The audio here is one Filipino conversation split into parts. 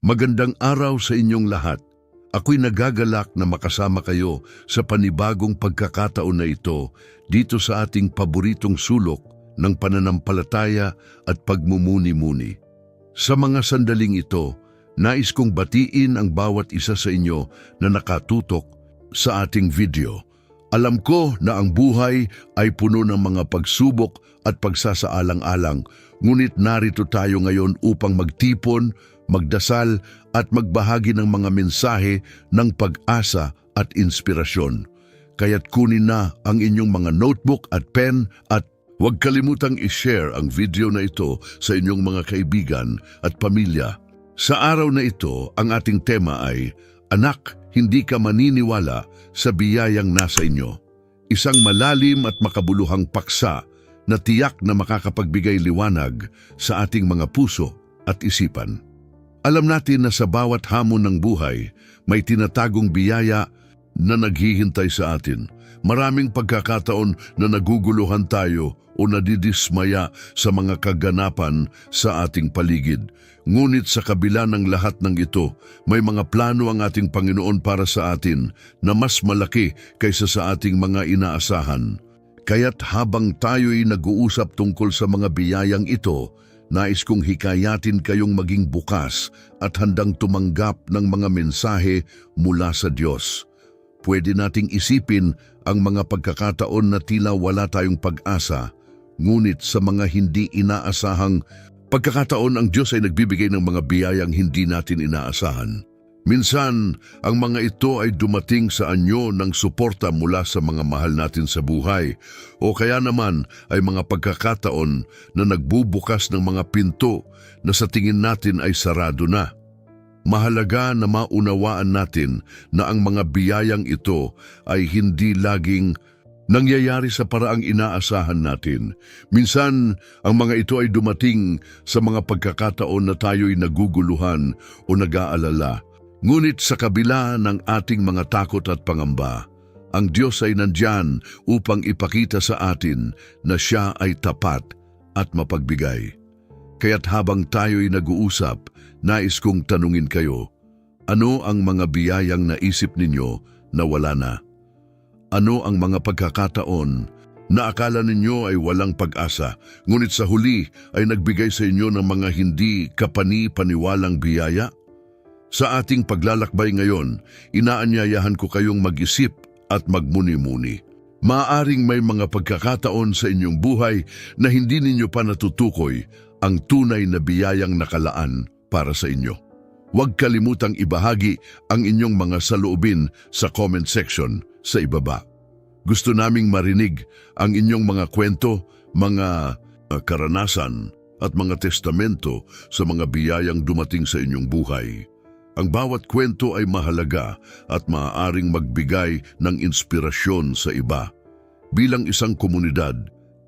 Magandang araw sa inyong lahat. Ako'y nagagalak na makasama kayo sa panibagong pagkakataon na ito dito sa ating paboritong sulok ng pananampalataya at pagmumuni-muni. Sa mga sandaling ito, nais kong batiin ang bawat isa sa inyo na nakatutok sa ating video. Alam ko na ang buhay ay puno ng mga pagsubok at pagsasaalang-alang, ngunit narito tayo ngayon upang magtipon, magdasal at magbahagi ng mga mensahe ng pag-asa at inspirasyon. Kaya't kunin na ang inyong mga notebook at pen at huwag kalimutang i-share ang video na ito sa inyong mga kaibigan at pamilya. Sa araw na ito, ang ating tema ay, Anak, hindi ka maniniwala sa biyayang nasa inyo. Isang malalim at makabuluhang paksa na tiyak na makakapagbigay liwanag sa ating mga puso at isipan. Alam natin na sa bawat hamon ng buhay, may tinatagong biyaya na naghihintay sa atin. Maraming pagkakataon na naguguluhan tayo o nadidismaya sa mga kaganapan sa ating paligid. Ngunit sa kabila ng lahat ng ito, may mga plano ang ating Panginoon para sa atin na mas malaki kaysa sa ating mga inaasahan. Kaya't habang tayo'y nag-uusap tungkol sa mga biyayang ito, nais kong hikayatin kayong maging bukas at handang tumanggap ng mga mensahe mula sa Diyos. Pwede nating isipin ang mga pagkakataon na tila wala tayong pag-asa, ngunit sa mga hindi inaasahang pagkakataon ang Diyos ay nagbibigay ng mga biyayang hindi natin inaasahan. Minsan, ang mga ito ay dumating sa anyo ng suporta mula sa mga mahal natin sa buhay o kaya naman ay mga pagkakataon na nagbubukas ng mga pinto na sa tingin natin ay sarado na. Mahalaga na maunawaan natin na ang mga biyayang ito ay hindi laging nangyayari sa paraang inaasahan natin. Minsan, ang mga ito ay dumating sa mga pagkakataon na tayo'y naguguluhan o nag-aalala. Ngunit sa kabila ng ating mga takot at pangamba, ang Diyos ay nandyan upang ipakita sa atin na Siya ay tapat at mapagbigay. Kaya't habang tayo'y nag-uusap, nais kong tanungin kayo, ano ang mga biyayang naisip ninyo na wala na? Ano ang mga pagkakataon na akala ninyo ay walang pag-asa, ngunit sa huli ay nagbigay sa inyo ng mga hindi kapani-paniwalang biyaya? Sa ating paglalakbay ngayon, inaanyayahan ko kayong mag-isip at magmuni-muni. Maaaring may mga pagkakataon sa inyong buhay na hindi ninyo pa natutukoy ang tunay na biyayang nakalaan para sa inyo. Huwag kalimutang ibahagi ang inyong mga saloobin sa comment section sa ibaba. Gusto naming marinig ang inyong mga kwento, mga karanasan at mga testamento sa mga biyayang dumating sa inyong buhay. Ang bawat kwento ay mahalaga at maaaring magbigay ng inspirasyon sa iba. Bilang isang komunidad,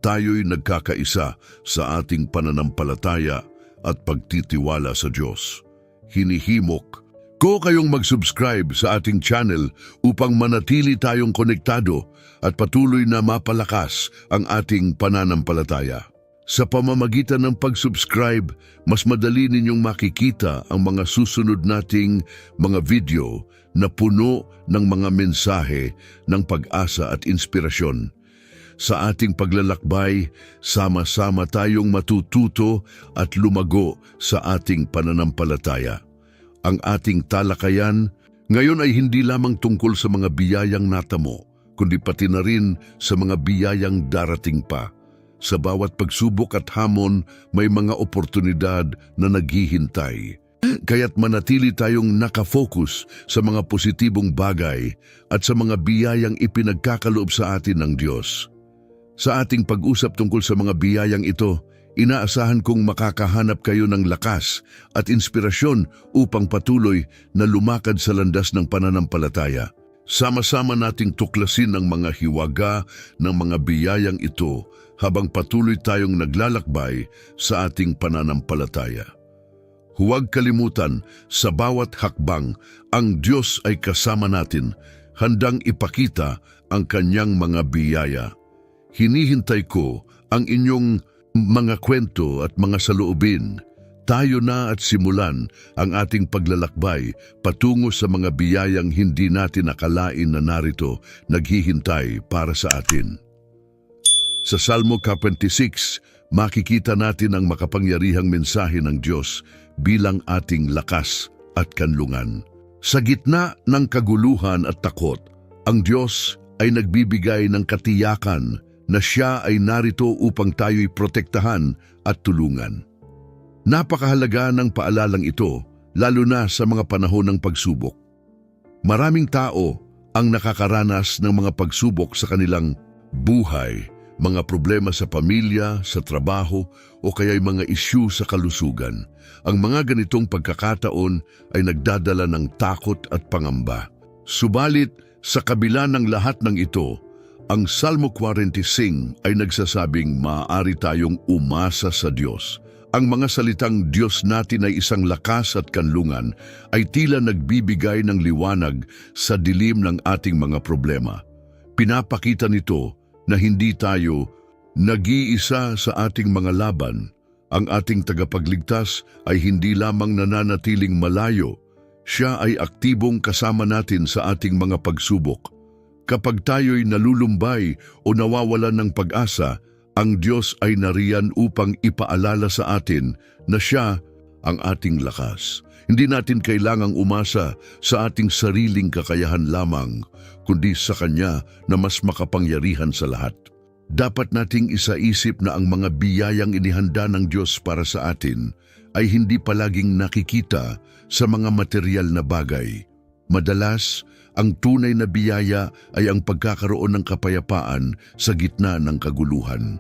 tayo'y nagkakaisa sa ating pananampalataya at pagtitiwala sa Diyos. Hinihimok ko kayong mag-subscribe sa ating channel upang manatili tayong konektado at patuloy na mapalakas ang ating pananampalataya. Sa pamamagitan ng pag-subscribe, mas madali ninyong makikita ang mga susunod nating mga video na puno ng mga mensahe ng pag-asa at inspirasyon. Sa ating paglalakbay, sama-sama tayong matututo at lumago sa ating pananampalataya. Ang ating talakayan ngayon ay hindi lamang tungkol sa mga biyayang natamo, kundi pati na rin sa mga biyayang darating pa. Sa bawat pagsubok at hamon, may mga oportunidad na naghihintay. Kaya't manatili tayong nakafocus sa mga positibong bagay at sa mga biyayang ipinagkakaloob sa atin ng Diyos. Sa ating pag-usap tungkol sa mga biyayang ito, inaasahan kong makakahanap kayo ng lakas at inspirasyon upang patuloy na lumakad sa landas ng pananampalataya. Sama-sama nating tuklasin ang mga hiwaga ng mga biyayang ito habang patuloy tayong naglalakbay sa ating pananampalataya. Huwag kalimutan, sa bawat hakbang, ang Diyos ay kasama natin, handang ipakita ang Kanyang mga biyaya. Hinihintay ko ang inyong mga kwento at mga saloobin. Tayo na at simulan ang ating paglalakbay patungo sa mga biyayang hindi natin akalain na narito naghihintay para sa atin. Sa Salmo 26, makikita natin ang makapangyarihang mensahe ng Diyos bilang ating lakas at kanlungan. Sa gitna ng kaguluhan at takot, ang Diyos ay nagbibigay ng katiyakan na Siya ay narito upang tayo'y protektahan at tulungan. Napakahalaga ng paalalang ito, lalo na sa mga panahon ng pagsubok. Maraming tao ang nakakaranas ng mga pagsubok sa kanilang buhay, mga problema sa pamilya, sa trabaho, o kaya'y mga isyu sa kalusugan. Ang mga ganitong pagkakataon ay nagdadala ng takot at pangamba. Subalit, sa kabila ng lahat ng ito, ang Salmo 46 ay nagsasabing maaari tayong umasa sa Diyos. Ang mga salitang Diyos natin ay isang lakas at kanlungan ay tila nagbibigay ng liwanag sa dilim ng ating mga problema. Pinapakita nito na hindi tayo nag-iisa sa ating mga laban. Ang ating tagapagligtas ay hindi lamang nananatiling malayo. Siya ay aktibong kasama natin sa ating mga pagsubok. Kapag tayo'y nalulumbay o nawawalan ng pag-asa, ang Diyos ay nariyan upang ipaalala sa atin na Siya ang ating lakas. Hindi natin kailangang umasa sa ating sariling kakayahan lamang, kundi sa Kanya na mas makapangyarihan sa lahat. Dapat nating isaisip na ang mga biyayang inihanda ng Diyos para sa atin ay hindi palaging nakikita sa mga material na bagay. Madalas, ang tunay na biyaya ay ang pagkakaroon ng kapayapaan sa gitna ng kaguluhan.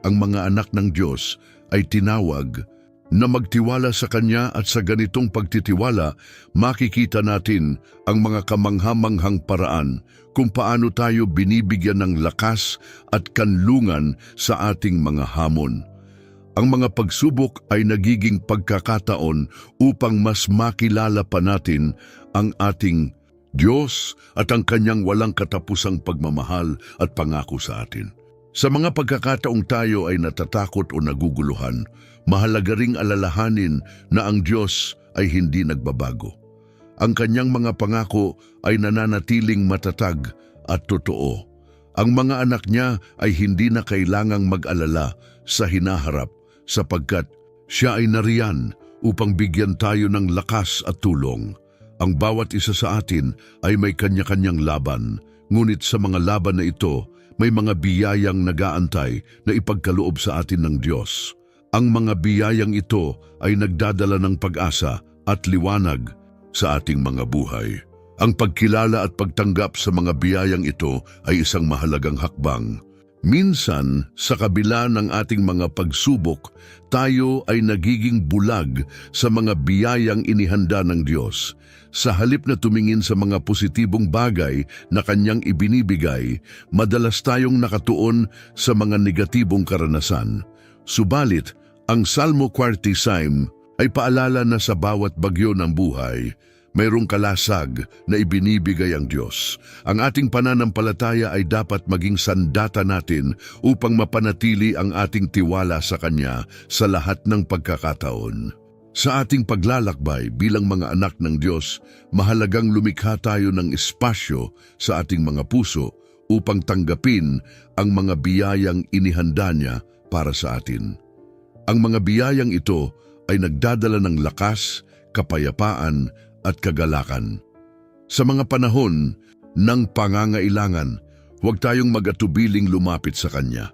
Ang mga anak ng Diyos ay tinawag na magtiwala sa Kanya at sa ganitong pagtitiwala, makikita natin ang mga kamangha-manghang paraan kung paano tayo binibigyan ng lakas at kanlungan sa ating mga hamon. Ang mga pagsubok ay nagiging pagkakataon upang mas makilala pa natin ang ating Diyos at ang Kanyang walang katapusang pagmamahal at pangako sa atin. Sa mga pagkakataong tayo ay natatakot o naguguluhan, mahalaga ring alalahanin na ang Diyos ay hindi nagbabago. Ang Kanyang mga pangako ay nananatiling matatag at totoo. Ang mga anak niya ay hindi na kailangang mag-alala sa hinaharap sapagkat Siya ay nariyan upang bigyan tayo ng lakas at tulong. Ang bawat isa sa atin ay may kanya-kanyang laban, ngunit sa mga laban na ito, may mga biyayang nag-aantay na ipagkaloob sa atin ng Diyos. Ang mga biyayang ito ay nagdadala ng pag-asa at liwanag sa ating mga buhay. Ang pagkilala at pagtanggap sa mga biyayang ito ay isang mahalagang hakbang. Minsan, sa kabila ng ating mga pagsubok, tayo ay nagiging bulag sa mga biyayang inihanda ng Diyos. Sa halip na tumingin sa mga positibong bagay na Kanyang ibinibigay, madalas tayong nakatuon sa mga negatibong karanasan. Subalit, ang Salmo 46 ay paalala na sa bawat bagyo ng buhay, mayroong kalasag na ibinibigay ang Diyos. Ang ating pananampalataya ay dapat maging sandata natin upang mapanatili ang ating tiwala sa Kanya sa lahat ng pagkakataon. Sa ating paglalakbay bilang mga anak ng Diyos, mahalagang lumikha tayo ng espasyo sa ating mga puso upang tanggapin ang mga biyayang inihanda niya para sa atin. Ang mga biyayang ito ay nagdadala ng lakas, kapayapaan at kagalakan. Sa mga panahon ng pangangailangan, huwag tayong mag-atubiling lumapit sa Kanya.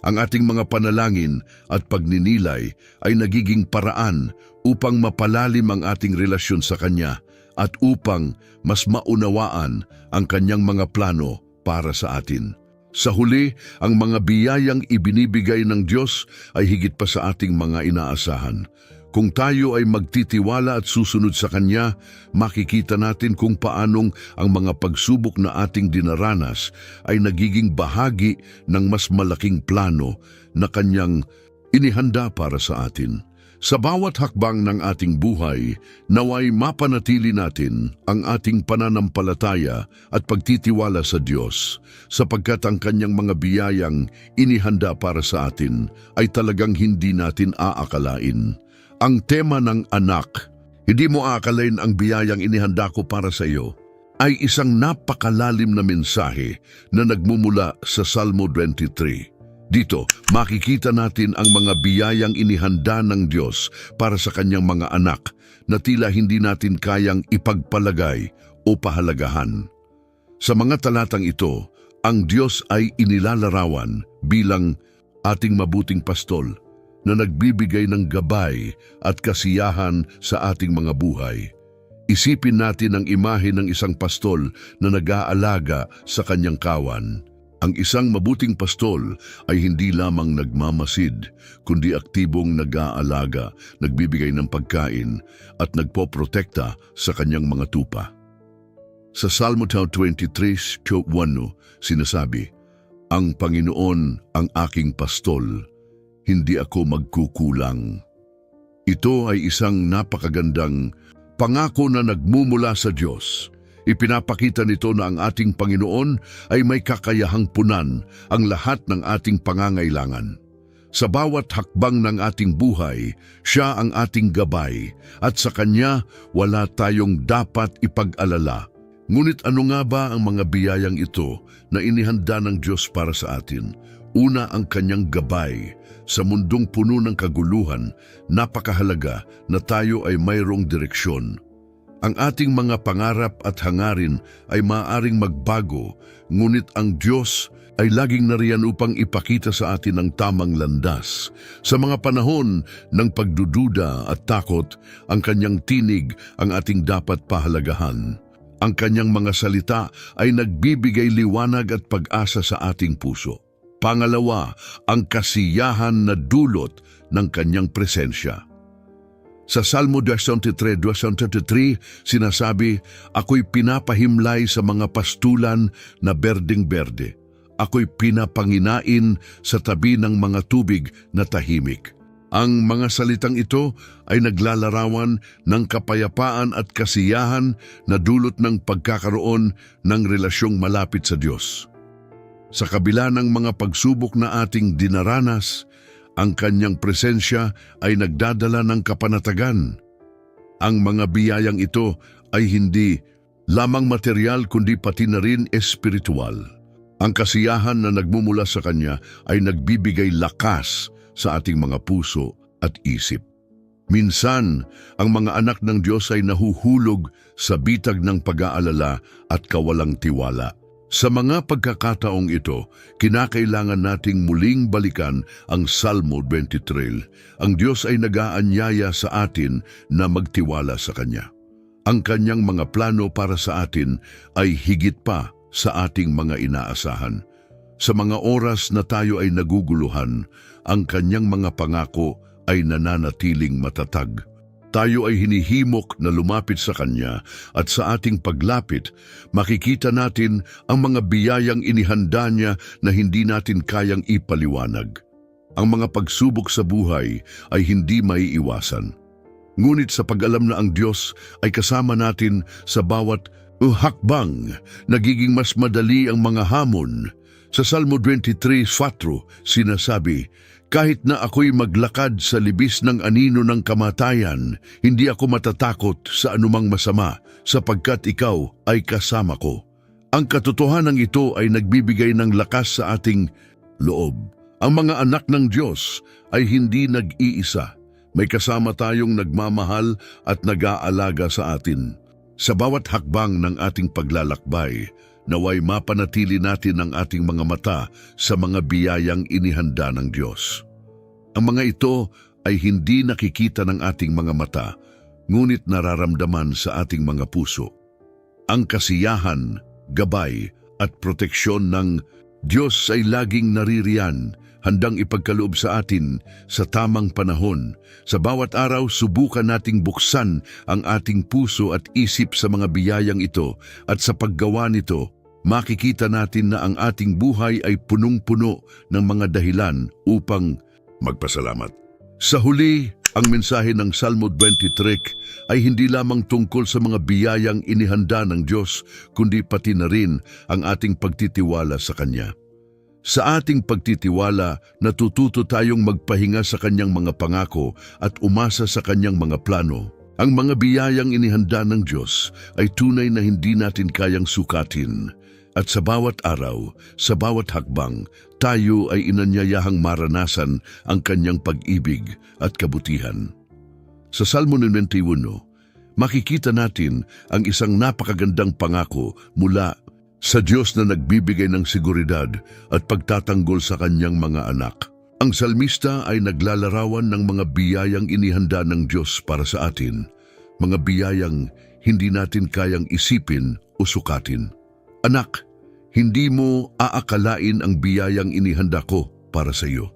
Ang ating mga panalangin at pagninilay ay nagiging paraan upang mapalalim ang ating relasyon sa Kanya at upang mas maunawaan ang Kanyang mga plano para sa atin. Sa huli, ang mga biyayang ibinibigay ng Diyos ay higit pa sa ating mga inaasahan. Kung tayo ay magtitiwala at susunod sa Kanya, makikita natin kung paanong ang mga pagsubok na ating dinaranas ay nagiging bahagi ng mas malaking plano na Kanyang inihanda para sa atin. Sa bawat hakbang ng ating buhay, naway mapanatili natin ang ating pananampalataya at pagtitiwala sa Diyos, sapagkat ang Kanyang mga biyayang inihanda para sa atin ay talagang hindi natin aakalain. Ang tema ng anak, hindi mo aakalain ang biyayang inihanda ko para sa iyo, ay isang napakalalim na mensahe na nagmumula sa Salmo 23. Dito, makikita natin ang mga biyayang inihanda ng Diyos para sa kanyang mga anak na tila hindi natin kayang ipagpalagay o pahalagahan. Sa mga talatang ito, ang Diyos ay inilalarawan bilang ating mabuting pastol na nagbibigay ng gabay at kasiyahan sa ating mga buhay. Isipin natin ang imahe ng isang pastol na nag-aalaga sa kanyang kawan. Ang isang mabuting pastol ay hindi lamang nagmamasid, kundi aktibong nag-aalaga, nagbibigay ng pagkain at nagpoprotekta sa kanyang mga tupa. Sa Salmo 23:1 sinasabi, "Ang Panginoon ang aking pastol, hindi ako magkukulang." Ito ay isang napakagandang pangako na nagmumula sa Diyos. Ipinapakita nito na ang ating Panginoon ay may kakayahang punan ang lahat ng ating pangangailangan. Sa bawat hakbang ng ating buhay, siya ang ating gabay at sa Kanya wala tayong dapat ipag-alala. Ngunit ano nga ba ang mga biyayang ito na inihanda ng Diyos para sa atin? Una, ang Kanyang gabay. Sa mundong puno ng kaguluhan, napakahalaga na tayo ay mayroong direksyon. Ang ating mga pangarap at hangarin ay maaaring magbago, ngunit ang Diyos ay laging nariyan upang ipakita sa atin ang tamang landas. Sa mga panahon ng pagdududa at takot, ang Kanyang tinig ang ating dapat pahalagahan. Ang Kanyang mga salita ay nagbibigay liwanag at pag-asa sa ating puso. Pangalawa, ang kasiyahan na dulot ng Kanyang presensya. Sa Salmo 23:23, sinasabi, "Ako'y pinapahimlay sa mga pastulan na berdeng-berde. Ako'y pinapanginain sa tabi ng mga tubig na tahimik." Ang mga salitang ito ay naglalarawan ng kapayapaan at kasiyahan na dulot ng pagkakaroon ng relasyong malapit sa Diyos. Sa kabila ng mga pagsubok na ating dinaranas, ang Kanyang presensya ay nagdadala ng kapanatagan. Ang mga biyayang ito ay hindi lamang material kundi pati na rin espiritual. Ang kasiyahan na nagmumula sa Kanya ay nagbibigay lakas sa ating mga puso at isip. Minsan, ang mga anak ng Diyos ay nahuhulog sa bitag ng pag-aalala at kawalang tiwala. Sa mga pagkakataong ito, kinakailangan nating muling balikan ang Salmo 23. Ang Diyos ay nag-aanyaya sa atin na magtiwala sa Kanya. Ang Kanyang mga plano para sa atin ay higit pa sa ating mga inaasahan. Sa mga oras na tayo ay naguguluhan, ang Kanyang mga pangako ay nananatiling matatag. Tayo ay hinihimok na lumapit sa Kanya at sa ating paglapit, makikita natin ang mga biyayang inihanda niya na hindi natin kayang ipaliwanag. Ang mga pagsubok sa buhay ay hindi maiiwasan. Ngunit sa pag-alam na ang Diyos ay kasama natin sa bawat hakbang, nagiging mas madali ang mga hamon. Sa Salmo 23:4 sinasabi, "Kahit na ako'y maglakad sa libis ng anino ng kamatayan, hindi ako matatakot sa anumang masama, sapagkat ikaw ay kasama ko." Ang katotohanan ito ay nagbibigay ng lakas sa ating loob. Ang mga anak ng Diyos ay hindi nag-iisa. May kasama tayong nagmamahal at nag-aalaga sa atin. Sa bawat hakbang ng ating paglalakbay, naway mapanatili natin ang ating mga mata sa mga biyayang inihanda ng Diyos. Ang mga ito ay hindi nakikita ng ating mga mata, ngunit nararamdaman sa ating mga puso. Ang kasiyahan, gabay at proteksyon ng Diyos ay laging naririyan, handang ipagkaloob sa atin sa tamang panahon. Sa bawat araw, subukan nating buksan ang ating puso at isip sa mga biyayang ito, at sa paggawa nito, makikita natin na ang ating buhay ay punong-puno ng mga dahilan upang magpasalamat. Sa huli, ang mensahe ng Salmo 23 ay hindi lamang tungkol sa mga biyayang inihanda ng Diyos, kundi pati na rin ang ating pagtitiwala sa Kanya. Sa ating pagtitiwala, natututo tayong magpahinga sa kanyang mga pangako at umasa sa kanyang mga plano. Ang mga biyayang inihanda ng Diyos ay tunay na hindi natin kayang sukatin. At sa bawat araw, sa bawat hakbang, tayo ay inanyayahang maranasan ang kanyang pag-ibig at kabutihan. Sa Salmo 91, makikita natin ang isang napakagandang pangako mula sa Diyos na nagbibigay ng seguridad at pagtatanggol sa kanyang mga anak. Ang salmista ay naglalarawan ng mga biyayang inihanda ng Diyos para sa atin, mga biyayang hindi natin kayang isipin o sukatin. Anak, hindi mo aakalain ang biyayang inihanda ko para sa iyo.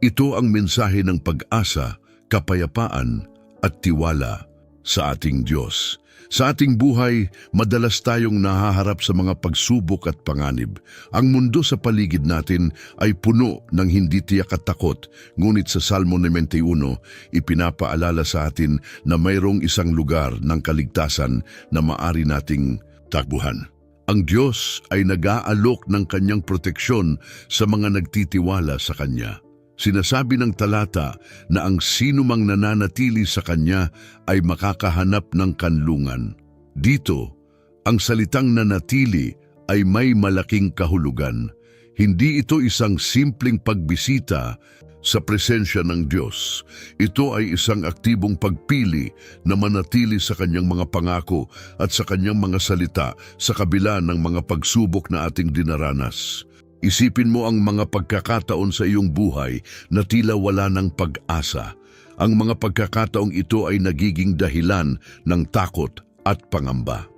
Ito ang mensahe ng pag-asa, kapayapaan at tiwala sa ating Diyos. Sa ating buhay, madalas tayong nahaharap sa mga pagsubok at panganib. Ang mundo sa paligid natin ay puno ng hindi tiyak at takot, ngunit sa Salmo 91, ipinapaalala sa atin na mayroong isang lugar ng kaligtasan na maaari nating takbuhan. Ang Diyos ay nag-aalok ng kanyang proteksyon sa mga nagtitiwala sa Kanya. Sinasabi ng talata na ang sinumang nananatili sa Kanya ay makakahanap ng kanlungan. Dito, ang salitang nanatili ay may malaking kahulugan. Hindi ito isang simpleng pagbisita sa presensya ng Diyos. Ito ay isang aktibong pagpili na manatili sa Kanyang mga pangako at sa Kanyang mga salita sa kabila ng mga pagsubok na ating dinaranas. Isipin mo ang mga pagkakataon sa iyong buhay na tila wala ng pag-asa. Ang mga pagkakataong ito ay nagiging dahilan ng takot at pangamba.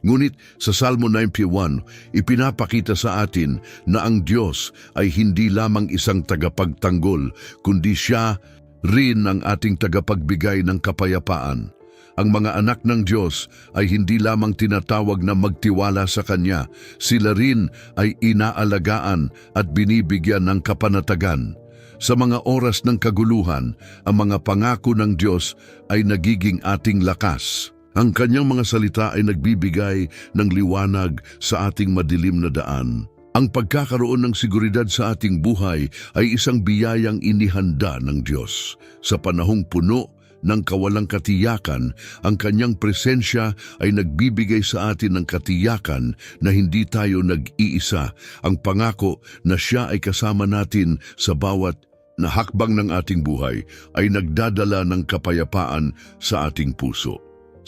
Ngunit sa Salmo 91, ipinapakita sa atin na ang Diyos ay hindi lamang isang tagapagtanggol, kundi Siya rin ang ating tagapagbigay ng kapayapaan. Ang mga anak ng Diyos ay hindi lamang tinatawag na magtiwala sa Kanya, sila rin ay inaalagaan at binibigyan ng kapanatagan. Sa mga oras ng kaguluhan, ang mga pangako ng Diyos ay nagiging ating lakas. Ang Kanyang mga salita ay nagbibigay ng liwanag sa ating madilim na daan. Ang pagkakaroon ng seguridad sa ating buhay ay isang biyayang inihanda ng Diyos. Sa panahong puno ng kawalang katiyakan, ang Kanyang presensya ay nagbibigay sa atin ng katiyakan na hindi tayo nag-iisa. Ang pangako na Siya ay kasama natin sa bawat na hakbang ng ating buhay ay nagdadala ng kapayapaan sa ating puso.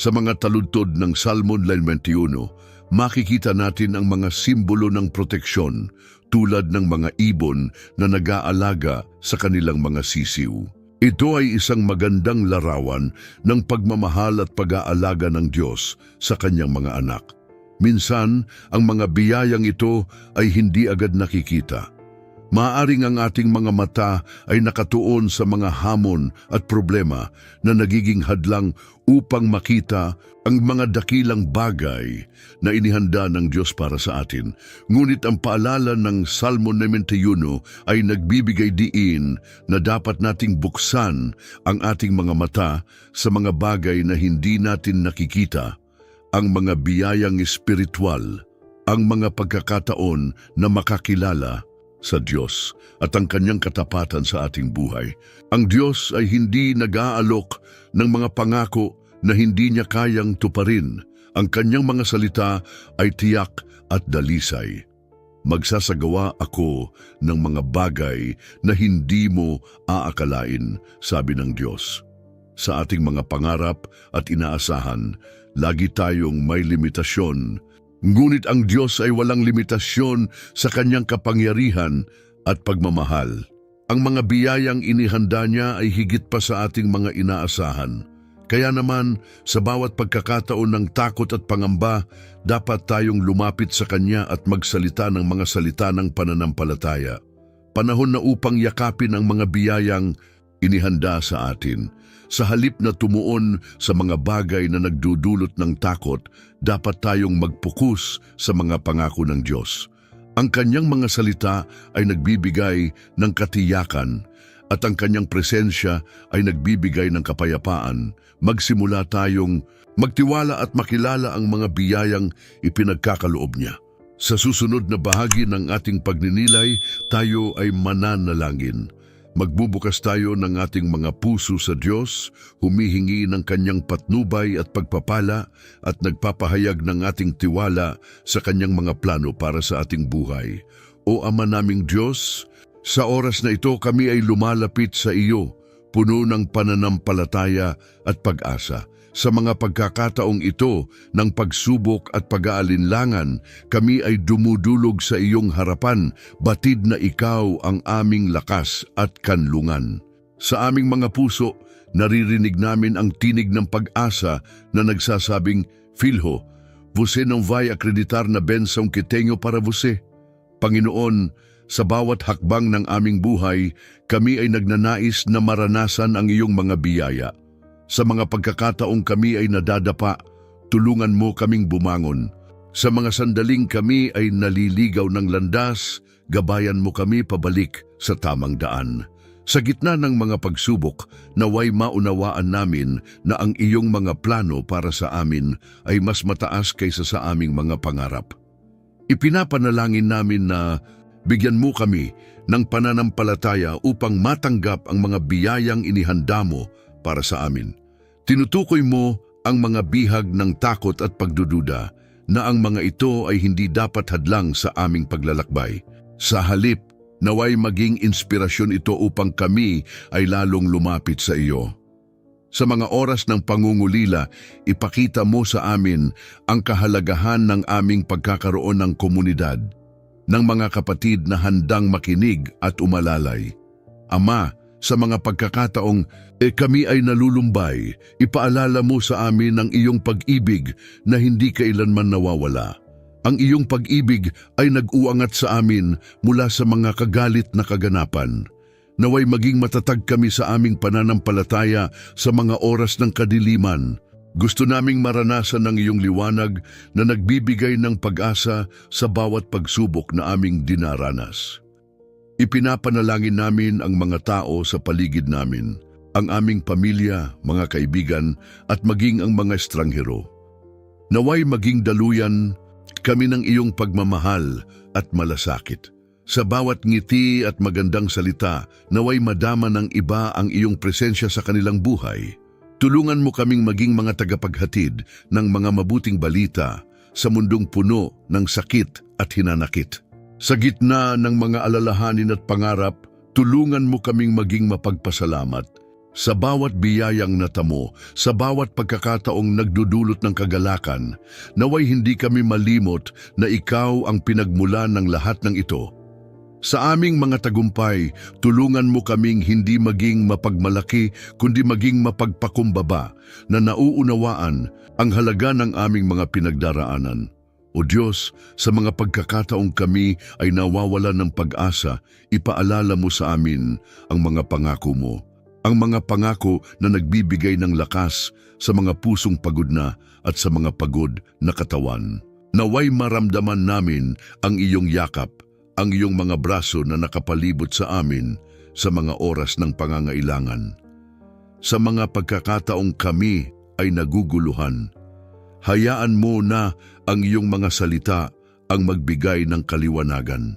Sa mga taludtod ng Salmo 91, makikita natin ang mga simbolo ng proteksyon tulad ng mga ibon na nag-aalaga sa kanilang mga sisiw. Ito ay isang magandang larawan ng pagmamahal at pag-aalaga ng Diyos sa Kanyang mga anak. Minsan, ang mga biyayang ito ay hindi agad nakikita. Maaaring ang ating mga mata ay nakatuon sa mga hamon at problema na nagiging hadlang upang makita ang mga dakilang bagay na inihanda ng Diyos para sa atin. Ngunit ang paalala ng Salmo 91 ay nagbibigay diin na dapat nating buksan ang ating mga mata sa mga bagay na hindi natin nakikita, ang mga biyayang espiritual, ang mga pagkakataon na makakilala sa Diyos at ang Kanyang katapatan sa ating buhay. Ang Diyos ay hindi nag-aalok ng mga pangako na hindi Niya kayang tuparin. Ang Kanyang mga salita ay tiyak at dalisay. Magsasagawa ako ng mga bagay na hindi mo aakalain, sabi ng Diyos. Sa ating mga pangarap at inaasahan, lagi tayong may limitasyon. Ngunit ang Diyos ay walang limitasyon sa Kanyang kapangyarihan at pagmamahal. Ang mga biyayang inihanda Niya ay higit pa sa ating mga inaasahan. Kaya naman, sa bawat pagkakataon ng takot at pangamba, dapat tayong lumapit sa Kanya at magsalita ng mga salita ng pananampalataya. Panahon na upang yakapin ang mga biyayang inihanda sa atin. Sa halip na tumuon sa mga bagay na nagdudulot ng takot, dapat tayong magpokus sa mga pangako ng Diyos. Ang Kanyang mga salita ay nagbibigay ng katiyakan at ang Kanyang presensya ay nagbibigay ng kapayapaan. Magsimula tayong magtiwala at makilala ang mga biyayang ipinagkakaloob Niya. Sa susunod na bahagi ng ating pagninilay, tayo ay mananalangin. Magbubukas tayo ng ating mga puso sa Diyos, humihingi ng Kanyang patnubay at pagpapala at nagpapahayag ng ating tiwala sa Kanyang mga plano para sa ating buhay. O Ama naming Diyos, sa oras na ito kami ay lumalapit sa iyo, puno ng pananampalataya at pag-asa. Sa mga pagkakataong ito ng pagsubok at pag-aalinlangan, kami ay dumudulog sa iyong harapan, batid na ikaw ang aming lakas at kanlungan. Sa aming mga puso, naririnig namin ang tinig ng pag-asa na nagsasabing, Filho, você não vai acreditar na bênção que tenho para você. Panginoon, sa bawat hakbang ng aming buhay, kami ay nagnanais na maranasan ang iyong mga biyaya. Sa mga pagkakataong kami ay nadadapa, tulungan mo kaming bumangon. Sa mga sandaling kami ay naliligaw ng landas, gabayan mo kami pabalik sa tamang daan. Sa gitna ng mga pagsubok, naway maunawaan namin na ang iyong mga plano para sa amin ay mas mataas kaysa sa aming mga pangarap. Ipinapanalangin namin na bigyan mo kami ng pananampalataya upang matanggap ang mga biyayang inihanda mo para sa amin. Tinutukoy mo ang mga bihag ng takot at pagdududa na ang mga ito ay hindi dapat hadlang sa aming paglalakbay. Sa halip, naway maging inspirasyon ito upang kami ay lalong lumapit sa iyo. Sa mga oras ng pangungulila, ipakita mo sa amin ang kahalagahan ng aming pagkakaroon ng komunidad, ng mga kapatid na handang makinig at umalalay. Ama, sa mga pagkakataong kami ay nalulumbay, ipaalala mo sa amin ang iyong pag-ibig na hindi kailanman nawawala. Ang iyong pag-ibig ay nag-uangat sa amin mula sa mga kagalit na kaganapan. Naway maging matatag kami sa aming pananampalataya sa mga oras ng kadiliman. Gusto naming maranasan ang iyong liwanag na nagbibigay ng pag-asa sa bawat pagsubok na aming dinaranas. Ipinapanalangin namin ang mga tao sa paligid namin, ang aming pamilya, mga kaibigan, at maging ang mga estranghero. Naway maging daluyan kami ng iyong pagmamahal at malasakit. Sa bawat ngiti at magandang salita, naway madama ng iba ang iyong presensya sa kanilang buhay. Tulungan mo kaming maging mga tagapaghatid ng mga mabuting balita sa mundong puno ng sakit at hinanakit. Sa gitna ng mga alalahanin at pangarap, tulungan mo kaming maging mapagpasalamat. Sa bawat biyayang natamo, sa bawat pagkakataong nagdudulot ng kagalakan, naway hindi kami malimot na ikaw ang pinagmulan ng lahat ng ito. Sa aming mga tagumpay, tulungan mo kaming hindi maging mapagmalaki kundi maging mapagpakumbaba na nauunawaan ang halaga ng aming mga pinagdaraanan. O Diyos, sa mga pagkakataong kami ay nawawala ng pag-asa, ipaalala mo sa amin ang mga pangako mo. Ang mga pangako na nagbibigay ng lakas sa mga pusong pagod na at sa mga pagod na katawan. Naway maramdaman namin ang iyong yakap, ang iyong mga braso na nakapalibot sa amin sa mga oras ng pangangailangan. Sa mga pagkakataong kami ay naguguluhan, hayaan mo na ang iyong mga salita ang magbigay ng kaliwanagan.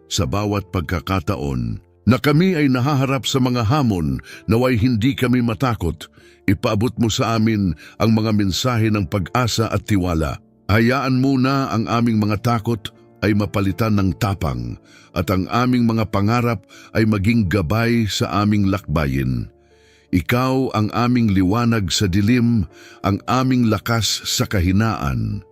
Sa bawat pagkakataon na kami ay nahaharap sa mga hamon, naway hindi kami matakot, ipaabot mo sa amin ang mga mensahe ng pag-asa at tiwala. Hayaan mo na ang aming mga takot ay mapalitan ng tapang at ang aming mga pangarap ay maging gabay sa aming lakbayin. Ikaw ang aming liwanag sa dilim, ang aming lakas sa kahinaan.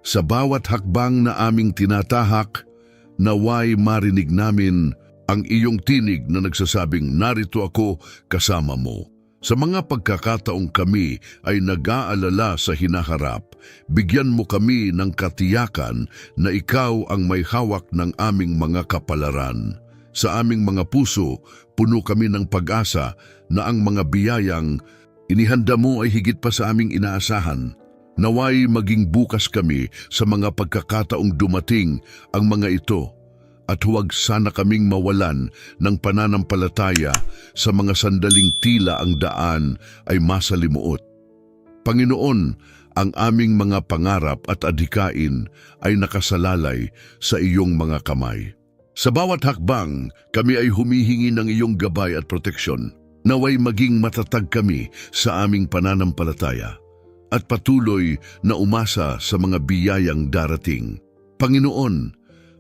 Sa bawat hakbang na aming tinatahak, naway marinig namin ang iyong tinig na nagsasabing, narito ako kasama mo. Sa mga pagkakataong kami ay nag-aalala sa hinaharap, bigyan mo kami ng katiyakan na ikaw ang may hawak ng aming mga kapalaran. Sa aming mga puso, puno kami ng pag-asa na ang mga biyayang inihanda mo ay higit pa sa aming inaasahan. Naway maging bukas kami sa mga pagkakataong dumating ang mga ito, at huwag sana kaming mawalan ng pananampalataya sa mga sandaling tila ang daan ay masalimuot. Panginoon, ang aming mga pangarap at adhikain ay nakasalalay sa iyong mga kamay. Sa bawat hakbang, kami ay humihingi ng iyong gabay at proteksyon. Naway maging matatag kami sa aming pananampalataya at patuloy na umasa sa mga biyayang darating. Panginoon,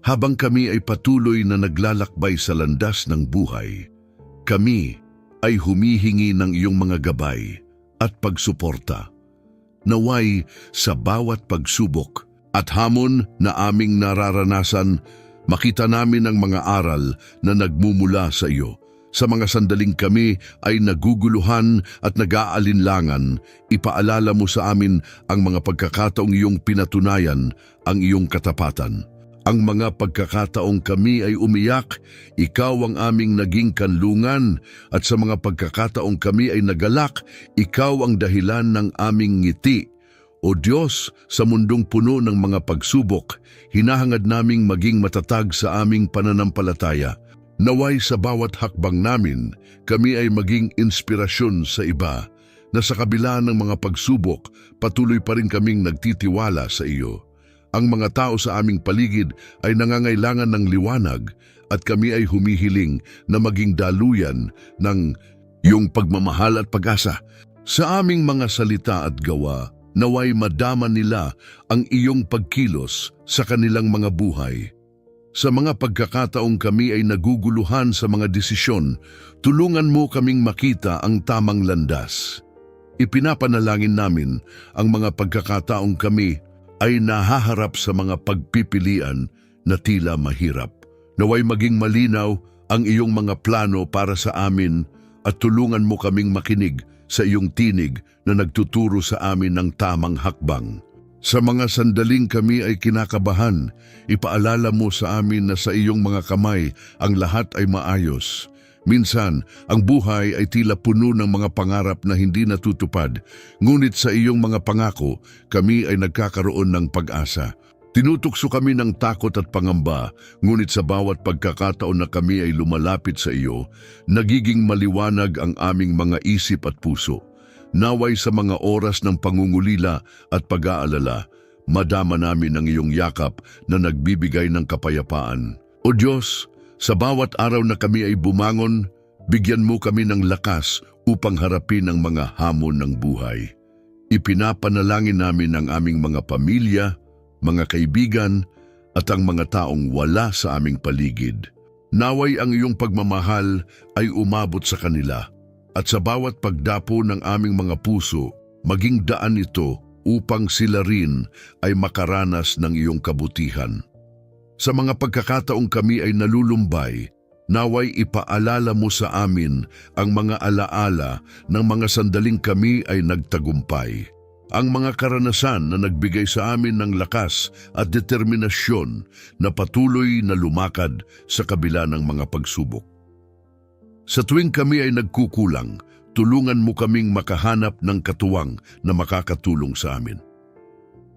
habang kami ay patuloy na naglalakbay sa landas ng buhay, kami ay humihingi ng iyong mga gabay at pagsuporta. Naway sa bawat pagsubok at hamon na aming nararanasan, makita namin ang mga aral na nagmumula sa iyo. Sa mga sandaling kami ay naguguluhan at nag-aalinlangan, ipaalala mo sa amin ang mga pagkakataong iyong pinatunayan ang iyong katapatan. Ang mga pagkakataong kami ay umiyak, ikaw ang aming naging kanlungan, at sa mga pagkakataong kami ay nagalak, ikaw ang dahilan ng aming ngiti. O Diyos, sa mundong puno ng mga pagsubok, hinahangad naming maging matatag sa aming pananampalataya. Naway sa bawat hakbang namin, kami ay maging inspirasyon sa iba, na sa kabila ng mga pagsubok, patuloy pa rin kaming nagtitiwala sa iyo. Ang mga tao sa aming paligid ay nangangailangan ng liwanag at kami ay humihiling na maging daluyan ng iyong pagmamahal at pag-asa. Sa aming mga salita at gawa, naway madama nila ang iyong pagkilos sa kanilang mga buhay. Sa mga pagkakataong kami ay naguguluhan sa mga desisyon, tulungan mo kaming makita ang tamang landas. Ipinapanalangin namin ang mga pagkakataong kami ay nahaharap sa mga pagpipilian na tila mahirap. Naway maging malinaw ang iyong mga plano para sa amin at tulungan mo kaming makinig sa iyong tinig na nagtuturo sa amin ng tamang hakbang. Sa mga sandaling kami ay kinakabahan, ipaalala mo sa amin na sa iyong mga kamay ang lahat ay maayos. Minsan, ang buhay ay tila puno ng mga pangarap na hindi natutupad, ngunit sa iyong mga pangako, kami ay nagkakaroon ng pag-asa. Tinutukso kami ng takot at pangamba, ngunit sa bawat pagkakataon na kami ay lumalapit sa iyo, nagiging maliwanag ang aming mga isip at puso. Naway sa mga oras ng pangungulila at pag-aalala, madama namin ang iyong yakap na nagbibigay ng kapayapaan. O Diyos, sa bawat araw na kami ay bumangon, bigyan mo kami ng lakas upang harapin ang mga hamon ng buhay. Ipinapanalangin namin ang aming mga pamilya, mga kaibigan, at ang mga taong wala sa aming paligid. Naway ang iyong pagmamahal ay umabot sa kanila, at sa bawat pagdapo ng aming mga puso, maging daan ito upang sila rin ay makaranas ng iyong kabutihan. Sa mga pagkakataong kami ay nalulumbay, naway ipaalala mo sa amin ang mga alaala ng mga sandaling kami ay nagtagumpay. Ang mga karanasan na nagbigay sa amin ng lakas at determinasyon na patuloy na lumakad sa kabila ng mga pagsubok. Sa tuwing kami ay nagkukulang, tulungan mo kaming makahanap ng katuwang na makakatulong sa amin.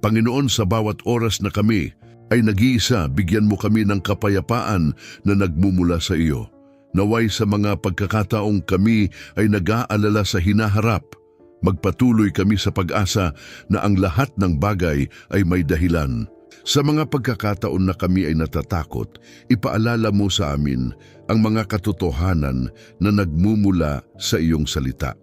Panginoon, sa bawat oras na kami ay nag-iisa, bigyan mo kami ng kapayapaan na nagmumula sa iyo. Naway sa mga pagkakataong kami ay nag-aalala sa hinaharap, magpatuloy kami sa pag-asa na ang lahat ng bagay ay may dahilan. Sa mga pagkakataon na kami ay natatakot, ipaalala mo sa amin ang mga katotohanan na nagmumula sa iyong salita,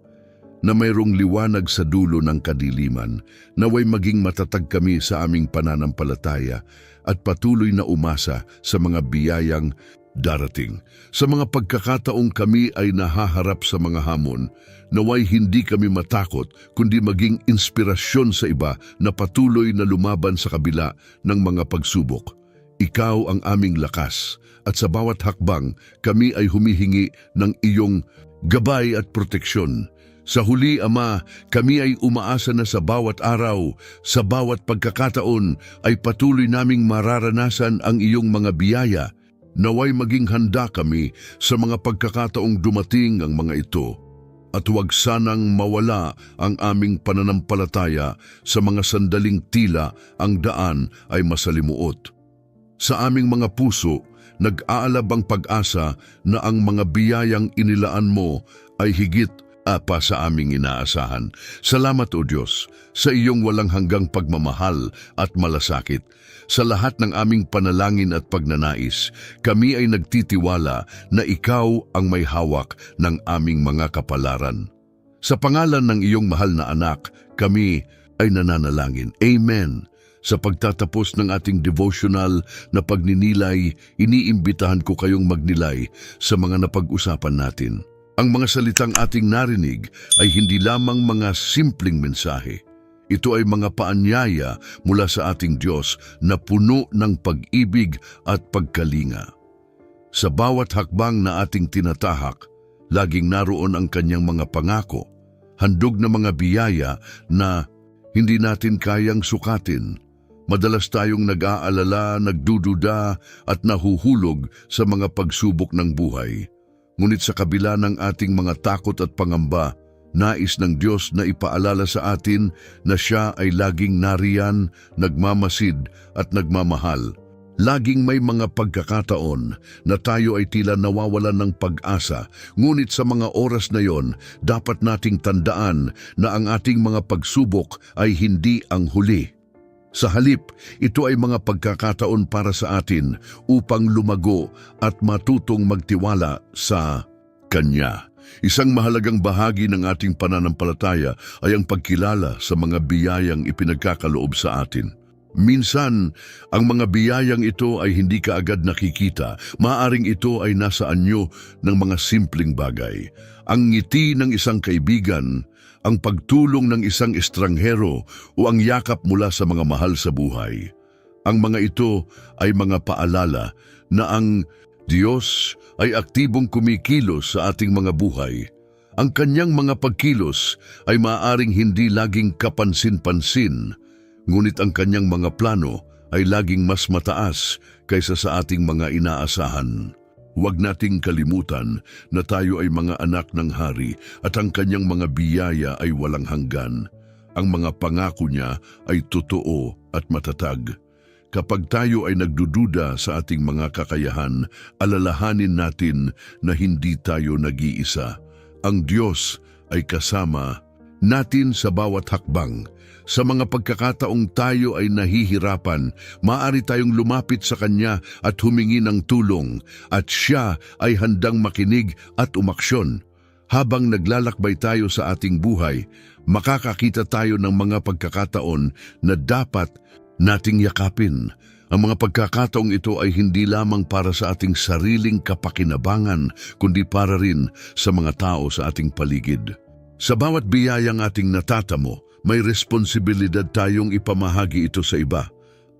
na mayroong liwanag sa dulo ng kadiliman, naway maging matatag kami sa aming pananampalataya at patuloy na umasa sa mga biyayang darating. Sa mga pagkakataong kami ay nahaharap sa mga hamon, naway hindi kami matakot kundi maging inspirasyon sa iba na patuloy na lumaban sa kabila ng mga pagsubok. Ikaw ang aming lakas at sa bawat hakbang kami ay humihingi ng iyong gabay at proteksyon. Sa huli, Ama, kami ay umaasa na sa bawat araw, sa bawat pagkakataon ay patuloy naming mararanasan ang iyong mga biyaya. Naway maging handa kami sa mga pagkakataong dumating ang mga ito. At huwag sanang mawala ang aming pananampalataya sa mga sandaling tila ang daan ay masalimuot. Sa aming mga puso, nag-aalab ang pag-asa na ang mga biyayang inilaan mo ay higit pa sa aming inaasahan. Salamat o Diyos sa iyong walang hanggang pagmamahal at malasakit. Sa lahat ng aming panalangin at pagnanais, kami ay nagtitiwala na ikaw ang may hawak ng aming mga kapalaran. Sa pangalan ng iyong mahal na anak, kami ay nananalangin. Amen. Sa pagtatapos ng ating devotional na pagninilay, iniimbitahan ko kayong magnilay sa mga napag-usapan natin. Ang mga salitang ating narinig ay hindi lamang mga simpleng mensahe. Ito ay mga paanyaya mula sa ating Diyos na puno ng pag-ibig at pagkalinga. Sa bawat hakbang na ating tinatahak, laging naroon ang kanyang mga pangako, handog na mga biyaya na hindi natin kayang sukatin. Madalas tayong nag-aalala, nagdududa at nahuhulog sa mga pagsubok ng buhay. Ngunit sa kabila ng ating mga takot at pangamba, nais ng Diyos na ipaalala sa atin na Siya ay laging nariyan, nagmamasid at nagmamahal. Laging may mga pagkakataon na tayo ay tila nawawalan ng pag-asa, ngunit sa mga oras na yon, dapat nating tandaan na ang ating mga pagsubok ay hindi ang huli. Sa halip, ito ay mga pagkakataon para sa atin upang lumago at matutong magtiwala sa Kanya. Isang mahalagang bahagi ng ating pananampalataya ay ang pagkilala sa mga biyayang ipinagkakaloob sa atin. Minsan, ang mga biyayang ito ay hindi kaagad nakikita. Maaring ito ay nasa anyo ng mga simpleng bagay. Ang ngiti ng isang kaibigan, ang pagtulong ng isang estranghero o ang yakap mula sa mga mahal sa buhay. Ang mga ito ay mga paalala na ang Diyos ay aktibong kumikilos sa ating mga buhay. Ang kanyang mga pagkilos ay maaaring hindi laging kapansin-pansin, ngunit ang kanyang mga plano ay laging mas mataas kaysa sa ating mga inaasahan. Huwag nating kalimutan na tayo ay mga anak ng Hari at ang kanyang mga biyaya ay walang hanggan. Ang mga pangako niya ay totoo at matatag. Kapag tayo ay nagdududa sa ating mga kakayahan, alalahanin natin na hindi tayo nag-iisa. Ang Diyos ay kasama natin sa bawat hakbang. Sa mga pagkakataong tayo ay nahihirapan, maaari tayong lumapit sa Kanya at humingi ng tulong, at Siya ay handang makinig at umaksyon. Habang naglalakbay tayo sa ating buhay, makakakita tayo ng mga pagkakataon na dapat nating yakapin. Ang mga pagkakataong ito ay hindi lamang para sa ating sariling kapakinabangan, kundi para rin sa mga tao sa ating paligid. Sa bawat biyayang ating natatamo, may responsibilidad tayong ipamahagi ito sa iba.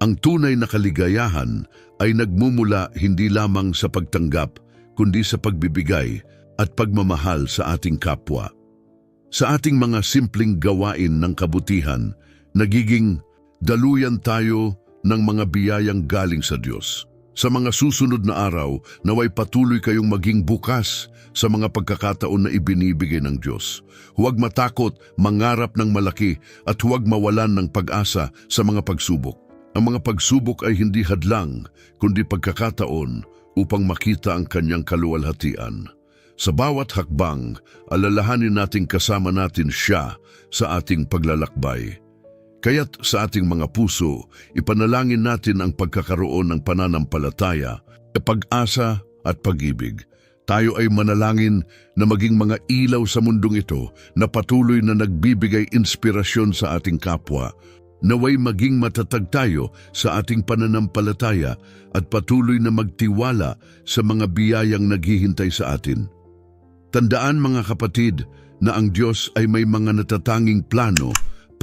Ang tunay na kaligayahan ay nagmumula hindi lamang sa pagtanggap, kundi sa pagbibigay at pagmamahal sa ating kapwa. Sa ating mga simpleng gawain ng kabutihan, nagiging daluyan tayo ng mga biyayang galing sa Diyos. Sa mga susunod na araw, naway patuloy kayong maging bukas sa mga pagkakataon na ibinibigay ng Diyos. Huwag matakot, mangarap ng malaki at huwag mawalan ng pag-asa sa mga pagsubok. Ang mga pagsubok ay hindi hadlang, kundi pagkakataon upang makita ang kanyang kaluwalhatian. Sa bawat hakbang, alalahanin nating kasama natin siya sa ating paglalakbay. Kaya't sa ating mga puso, ipanalangin natin ang pagkakaroon ng pananampalataya, pag-asa at pag-ibig. Tayo ay manalangin na maging mga ilaw sa mundong ito na patuloy na nagbibigay inspirasyon sa ating kapwa. Naway maging matatag tayo sa ating pananampalataya at patuloy na magtiwala sa mga biyayang naghihintay sa atin. Tandaan mga kapatid na ang Diyos ay may mga natatanging plano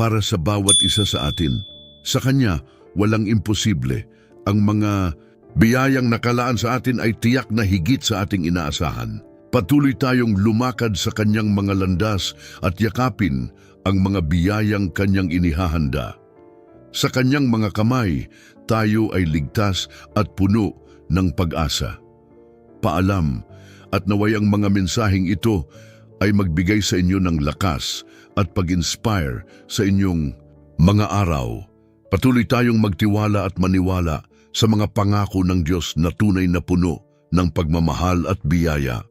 para sa bawat isa sa atin. Sa Kanya, walang imposible. Ang mga biyayang nakalaan sa atin ay tiyak na higit sa ating inaasahan. Patuloy tayong lumakad sa Kanyang mga landas at yakapin ang mga biyayang Kanyang inihahanda. Sa Kanyang mga kamay, tayo ay ligtas at puno ng pag-asa. Paalam, at naway ang mga mensaheng ito ay magbigay sa inyo ng lakas at pag-inspire sa inyong mga araw. Patuloy tayong magtiwala at maniwala sa mga pangako ng Diyos na tunay na puno ng pagmamahal at biyaya.